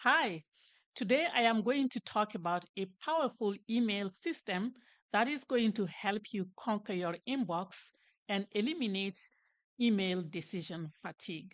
Hi, today I am going to talk about a powerful email system that is going to help you conquer your inbox and eliminate email decision fatigue.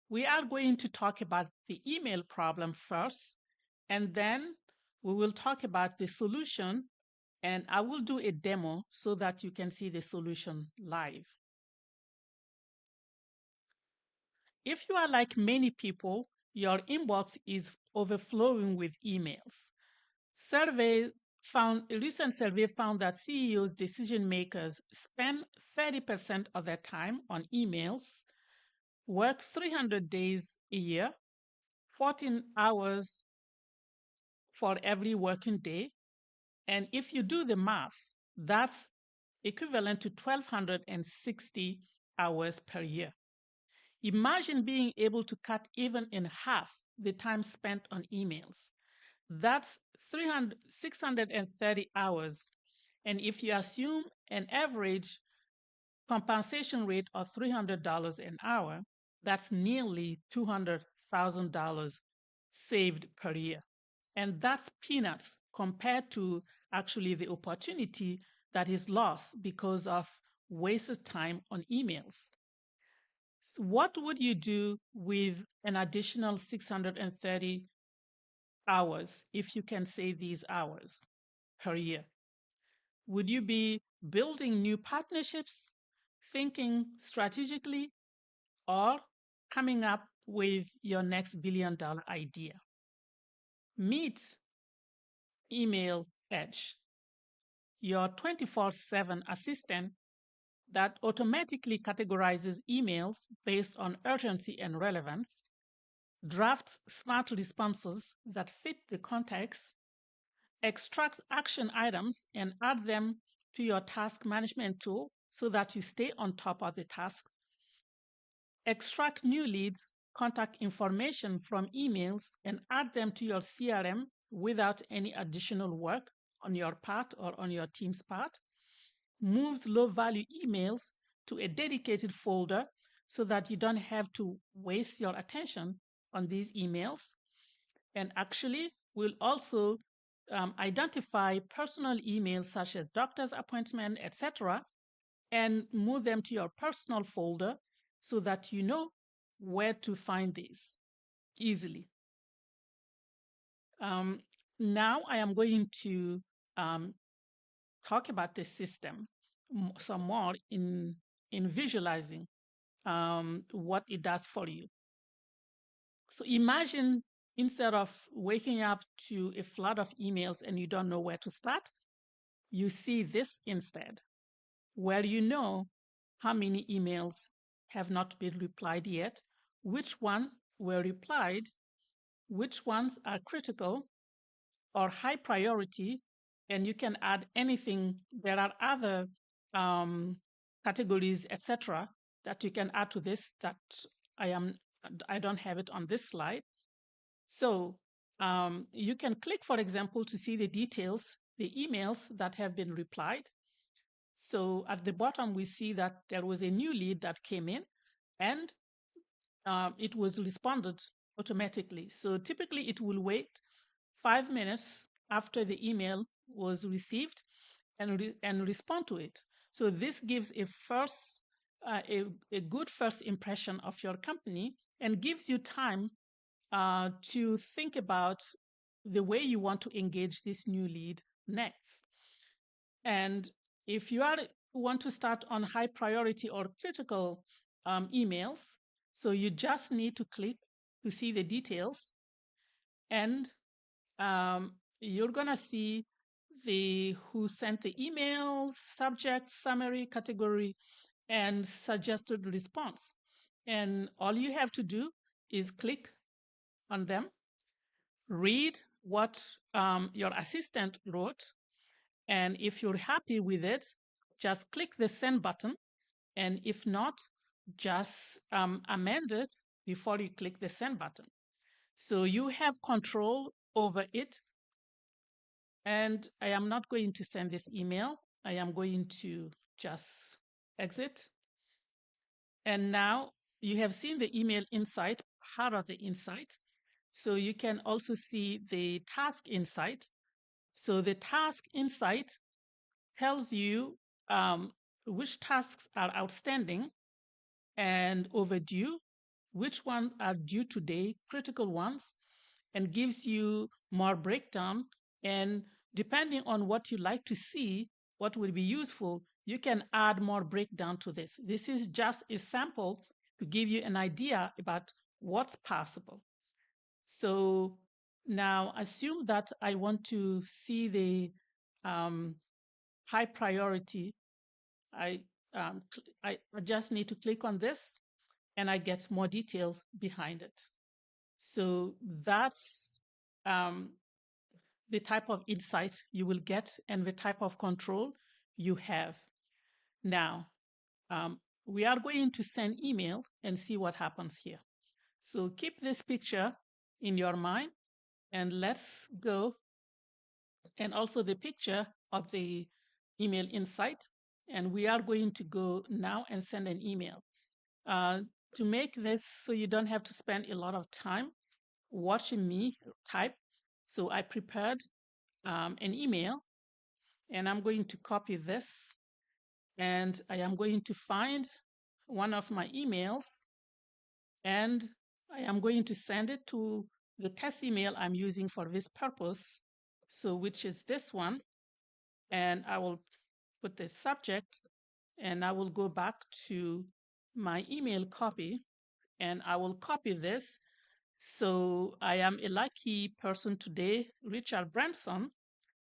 We are going to talk about the email problem first, and then we will talk about the solution, and I will do a demo so that you can see the solution live. If you are like many people, your inbox is overflowing with emails. A recent survey found that CEOs, decision makers, spend 30% of their time on emails, work 300 days a year, 14 hours for every working day. And if you do the math, that's equivalent to 1,260 hours per year. Imagine being able to cut even in half the time spent on emails. That's 630 hours. And if you assume an average compensation rate of $300 an hour, that's nearly $200,000 saved per year. And that's peanuts compared to actually the opportunity that is lost because of wasted time on emails. So what would you do with an additional 630 hours if you can save these hours per year? Would you be building new partnerships, thinking strategically, or coming up with your next $1 billion idea? Meet Email Edge, your 24/7 assistant that automatically categorizes emails based on urgency and relevance, drafts smart responses that fit the context, extract action items and add them to your task management tool so that you stay on top of the task. Extract new leads, contact information from emails, and add them to your CRM without any additional work on your part or on your team's part. Moves low value emails to a dedicated folder so that you don't have to waste your attention on these emails. And actually, will also identify personal emails such as doctor's appointment, etc., and move them to your personal folder so that you know where to find these easily. Now I am going to talk about the system some more in visualizing what it does for you. So imagine instead of waking up to a flood of emails and you don't know where to start, you see this instead, where you know how many emails have not been replied yet, which one were replied, which ones are critical or high priority, and you can add anything. There are other categories, etc., that you can add to this that I don't have it on this slide. So you can click, for example, to see the details, the emails that have been replied. So at the bottom, we see that there was a new lead that came in and it was responded automatically. So typically it will wait 5 minutes after the email was received and respond to it. So this gives a good first impression of your company and gives you time to think about the way you want to engage this new lead next. And if you want to start on high priority or critical emails, so you just need to click to see the details, and you're gonna see the who sent the emails, subject, summary, category, and suggested response. And all you have to do is click on them, read what your assistant wrote, and if you're happy with it, just click the send button. And if not, just amend it before you click the send button. So you have control over it. And I am not going to send this email. I am going to just exit. And now you have seen the email insight part of the insight. So you can also see the task insight. So the task insight tells you which tasks are outstanding and overdue, which ones are due today, critical ones, and gives you more breakdown. And depending on what you like to see, what will be useful, you can add more breakdown to this. This is just a sample to give you an idea about what's possible. So now assume that I want to see the high priority. I, I just need to click on this and I get more detail behind it. So that's the type of insight you will get and the type of control you have. Now, we are going to send email and see what happens here. So keep this picture in your mind and let's go, and also the picture of the email insight. And we are going to go now and send an email. To make this so you don't have to spend a lot of time watching me type. So I prepared an email and I'm going to copy this and I am going to find one of my emails and I am going to send it to the test email I'm using for this purpose. So which is this one. And I will put the subject and I will go back to my email copy and I will copy this. So I am a lucky person today. Richard Branson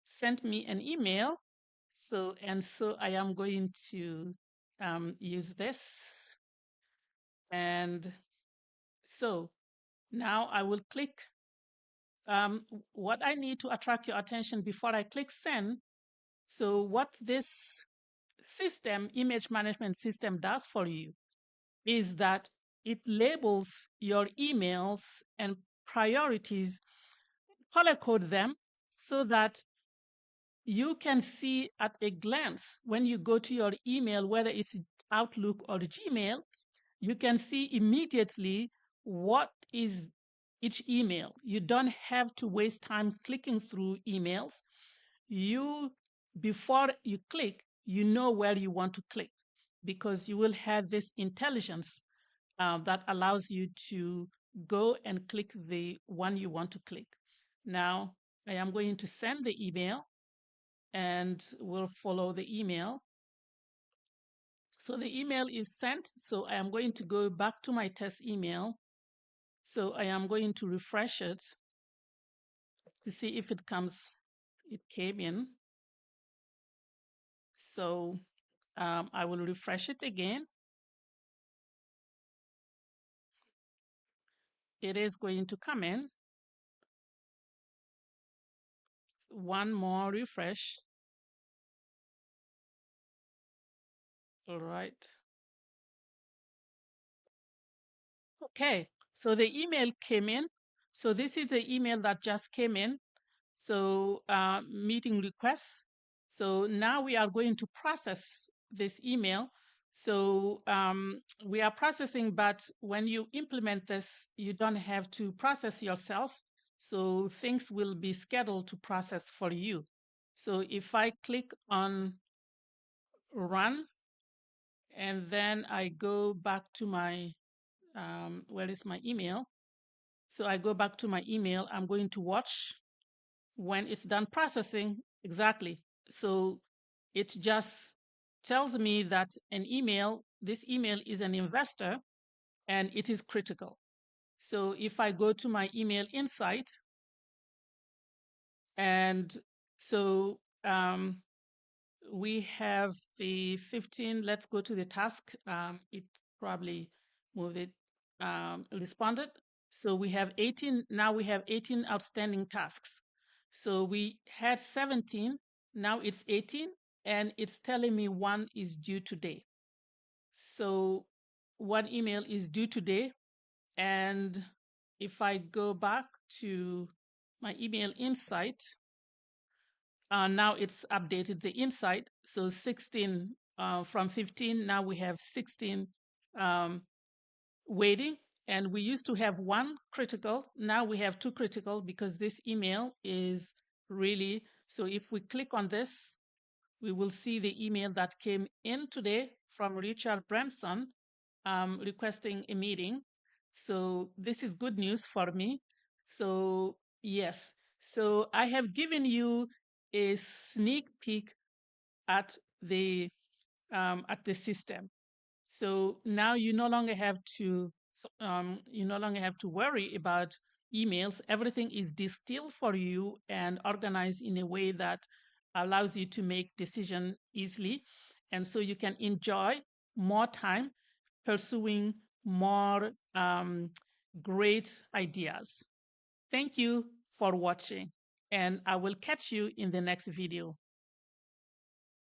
sent me an email. So I am going to use this. And so now I will click what I need to attract your attention before I click send. So what this system, image management system, does for you is that it labels your emails and priorities, color code them so that you can see at a glance when you go to your email, whether it's Outlook or Gmail, you can see immediately what is each email. You don't have to waste time clicking through emails. Before you click, you know where you want to click because you will have this intelligence that allows you to go and click the one you want to click. Now, I am going to send the email and we'll follow the email. So the email is sent. So I am going to go back to my test email. So I am going to refresh it to see if it comes. It came in. So I will refresh it again. It is going to come in. One more refresh. All right. Okay, so the email came in. So this is the email that just came in. So meeting requests. So now we are going to process this email. So we are processing, but when you implement this, you don't have to process yourself. So things will be scheduled to process for you. So if I click on run, and then I go back to my, where is my email? So I go back to my email. I'm going to watch when it's done processing. Exactly. So it just tells me that this email is an investor and it is critical. So if I go to my email insight, and so we have the 15, let's go to the task. It probably moved it, responded. So we have 18, now we have 18 outstanding tasks. So we had 17, now it's 18, and it's telling me one is due today. So one email is due today. And if I go back to my email insight, now it's updated the insight. So 16 from 15, now we have 16 waiting. And we used to have one critical. Now we have two critical because this email is really, so if we click on this, we will see the email that came in today from Richard Branson requesting a meeting. So this is good news for me. So yes, so I have given you a sneak peek at the system. So now you no longer have to worry about emails. Everything is distilled for you and organized in a way that allows you to make decision easily, and so you can enjoy more time pursuing more great ideas. Thank you for watching, and I will catch you in the next video.